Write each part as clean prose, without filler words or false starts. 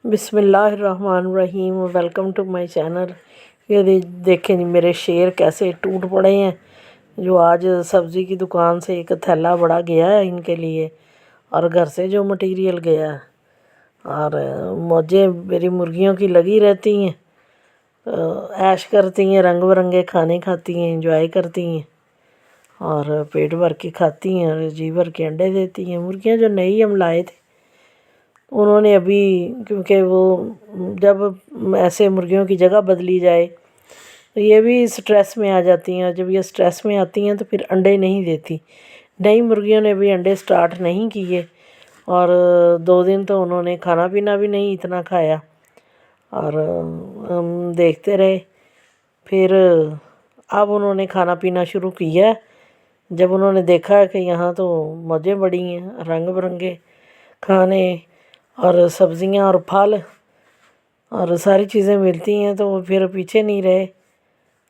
बिस्मिल्लाहिर्रहमानिर्रहीम। Welcome to my channel. ये देखें जी मेरे शेर कैसे टूट पड़े हैं। जो आज सब्ज़ी की दुकान से एक थैला बड़ा गया है इनके लिए, और घर से जो मटेरियल गया है, और मौजें मेरी मुर्गियों की लगी रहती हैं। ऐश करती हैं, रंग बिरंगे खाने खाती हैं, इंजॉय करती हैं और पेट भर के खाती हैं और जी भर के अंडे देती हैं। मुर्गियाँ जो नई हम लाए थे, उन्होंने अभी, क्योंकि वो जब ऐसे मुर्गियों की जगह बदली जाए तो ये भी स्ट्रेस में आ जाती हैं, और जब ये स्ट्रेस में आती हैं तो फिर अंडे नहीं देती। नई मुर्गियों ने भी अंडे स्टार्ट नहीं किए, और 2 दिन तो उन्होंने खाना पीना भी नहीं इतना खाया, और हम देखते रहे। फिर अब उन्होंने खाना पीना शुरू किया है। जब उन्होंने देखा कि यहाँ तो मौजें बड़ी हैं, रंग बिरंगे खाने और सब्ज़ियाँ और फल और सारी चीज़ें मिलती हैं, तो वो फिर पीछे नहीं रहे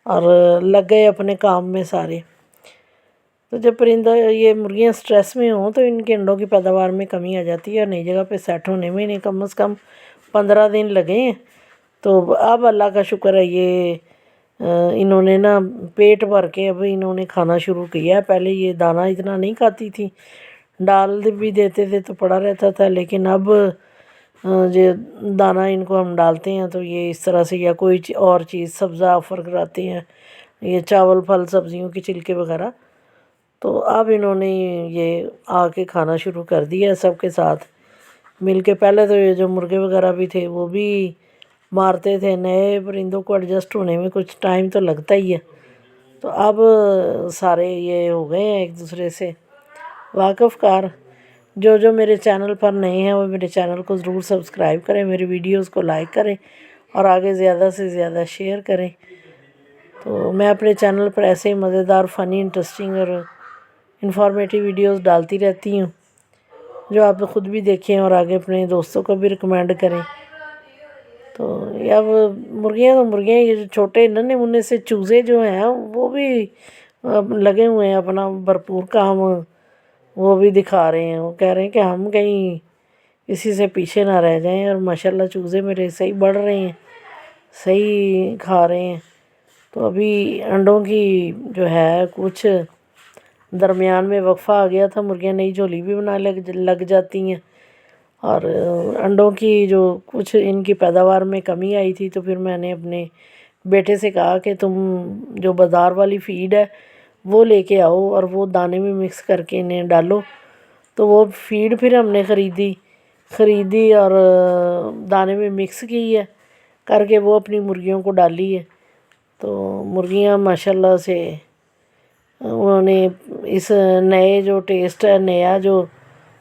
और लग गए अपने काम में सारे। तो जब परिंदा ये मुर्गियाँ स्ट्रेस में हों तो इनके अंडों की पैदावार में कमी आ जाती है, और नई जगह पे सेट होने में इन्हें कम से कम 15 दिन लगे हैं। तो अब अल्लाह का शुक्र है, ये इन्होंने ना पेट भर के अब इन्होंने खाना शुरू किया है। पहले ये दाना इतना नहीं खाती थी, डाल भी देते थे तो पड़ा रहता था, लेकिन अब जो दाना इनको हम डालते हैं तो ये इस तरह से, या कोई और चीज़ सब्ज़ा ऑफ़र कराते हैं, ये चावल फल सब्ज़ियों के छिलके वगैरह, तो अब इन्होंने ये आके खाना शुरू कर दिया है सबके साथ मिल के। पहले तो ये जो मुर्गे वगैरह भी थे वो भी मारते थे। नए परिंदों को एडजस्ट होने में कुछ टाइम तो लगता ही है। तो अब सारे ये हो गए हैं एक दूसरे से वाक़फ़कार। जो मेरे चैनल पर नए हैं वो मेरे चैनल को ज़रूर सब्सक्राइब करें, मेरी वीडियोस को लाइक करें और आगे ज़्यादा से ज़्यादा शेयर करें। तो मैं अपने चैनल पर ऐसे ही मज़ेदार, फ़नी, इंटरेस्टिंग और इन्फॉर्मेटिव वीडियोस डालती रहती हूँ, जो आप ख़ुद भी देखें और आगे अपने दोस्तों को भी रिकमेंड करें। तो अब मुर्गियाँ तो मुर्गियाँ, ये जो छोटे नन्हे मुन्ने से चूज़े जो हैं वो भी लगे हुए हैं अपना भरपूर काम वो भी दिखा रहे हैं। वो कह रहे हैं कि हम कहीं इसी से पीछे ना रह जाएं, और माशाल्लाह चूज़े मेरे सही बढ़ रहे हैं, सही खा रहे हैं। तो अभी अंडों की जो है कुछ दरमियान में वक्फा आ गया था, मुर्गियाँ नई झोली भी बना लग जाती हैं, और अंडों की जो कुछ इनकी पैदावार में कमी आई थी, तो फिर मैंने अपने बेटे से कहा कि तुम जो बाज़ार वाली फ़ीड है वो लेके आओ और वो दाने में मिक्स करके इन्हें डालो। तो वो फ़ीड फिर हमने ख़रीदी और दाने में मिक्स की है करके वो अपनी मुर्गियों को डाली है। तो मुर्गियाँ माशाल्लाह से उन्होंने इस नए जो टेस्ट है, नया जो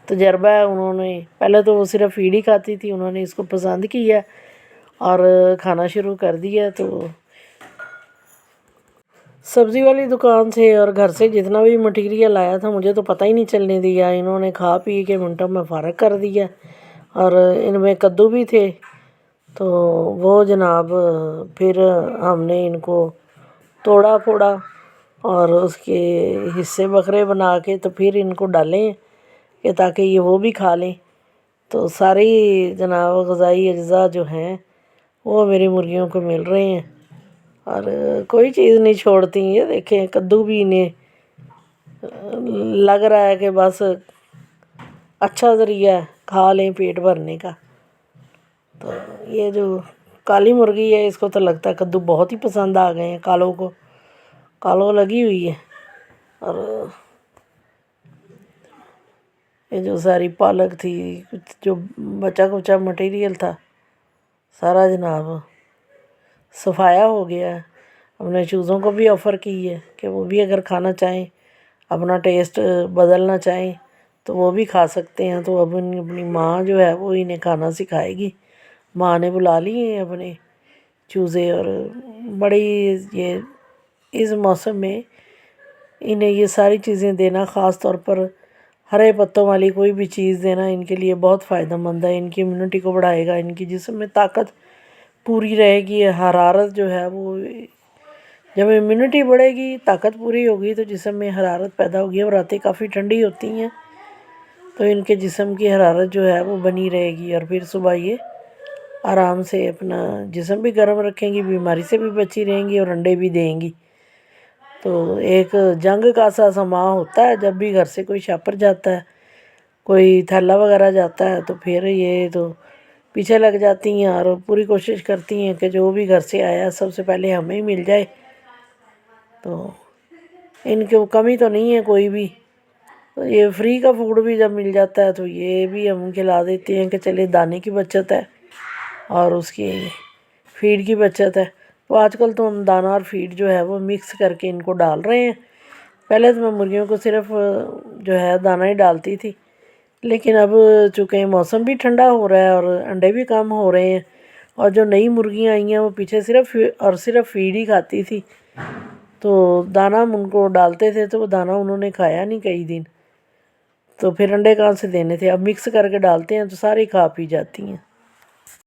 तजर्बा है, उन्होंने पहले तो वो सिर्फ फ़ीड ही खाती थी, उन्होंने इसको पसंद किया और खाना शुरू कर दिया। तो सब्ज़ी वाली दुकान से और घर से जितना भी मटेरियल आया था मुझे तो पता ही नहीं चलने दिया। इन्होंने खा पी के मिनटों में फ़ारग कर दिया। और इनमें कद्दू भी थे, तो वो जनाब फिर हमने इनको तोड़ा फोड़ा और उसके हिस्से बकरे बना के तो फिर इनको डालें कि ताकि ये वो भी खा लें। तो सारी जनाब ग़िज़ाई अज्जा जो हैं वो मेरी मुर्गियों को मिल रहे हैं, और कोई चीज़ नहीं छोड़ती। ये देखें कद्दू भी इन्हें लग रहा है कि बस अच्छा ज़रिया है खा लें पेट भरने का। तो ये जो काली मुर्गी है इसको तो लगता है कद्दू बहुत ही पसंद आ गए हैं, कालों को कालो लगी हुई है। और ये जो सारी पालक थी, कुछ जो बचा कुचा मटेरियल था, सारा जनाब सफाया हो गया है। हमने चूज़ों को भी ऑफ़र की है कि वो भी अगर खाना चाहें, अपना टेस्ट बदलना चाहें तो वो भी खा सकते हैं। तो अब अपनी माँ जो है वो इन्हें खाना सिखाएगी। माँ ने बुला लिए हैं अपने चूज़े, और बड़ी ये इस मौसम में इन्हें ये सारी चीज़ें देना, ख़ास तौर पर हरे पत्तों वाली कोई भी चीज़ देना इनके लिए बहुत फ़ायदेमंद है। इनकी इम्यूनिटी को बढ़ाएगा, इनकी जिस्म में ताकत पूरी रहेगी। हरारत जो है वो, जब इम्यूनिटी बढ़ेगी, ताकत पूरी होगी, तो जिस्म में हरारत पैदा होगी। और रातें काफ़ी ठंडी होती हैं तो इनके जिस्म की हरारत जो है वो बनी रहेगी, और फिर सुबह ये आराम से अपना जिस्म भी गर्म रखेंगी, बीमारी से भी बची रहेंगी और अंडे भी देंगी। तो एक जंग का सा समा होता है जब भी घर से कोई शापर जाता है, कोई थैला वगैरह जाता है, तो फिर ये तो पीछे लग जाती हैं और पूरी कोशिश करती हैं कि जो भी घर से आया सबसे पहले हमें ही मिल जाए। तो इनकी कमी तो नहीं है कोई भी। तो ये फ्री का फूड भी जब मिल जाता है तो ये भी हम खिला देते हैं कि चले, दाने की बचत है और उसकी फीड की बचत है। तो आजकल तो हम दाना और फीड जो है वो मिक्स करके इनको डाल रहे हैं। पहले तो मैं मुर्गियों को सिर्फ जो है दाना ही डालती थी, लेकिन अब चूँकि मौसम भी ठंडा हो रहा है और अंडे भी कम हो रहे हैं, और जो नई मुर्गियाँ आई हैं वो पीछे सिर्फ फीड ही खाती थी, तो दाना हम उनको डालते थे तो वो दाना उन्होंने खाया नहीं कई दिन, तो फिर अंडे कहाँ से देने थे। अब मिक्स करके डालते हैं तो सारी खा पी जाती हैं।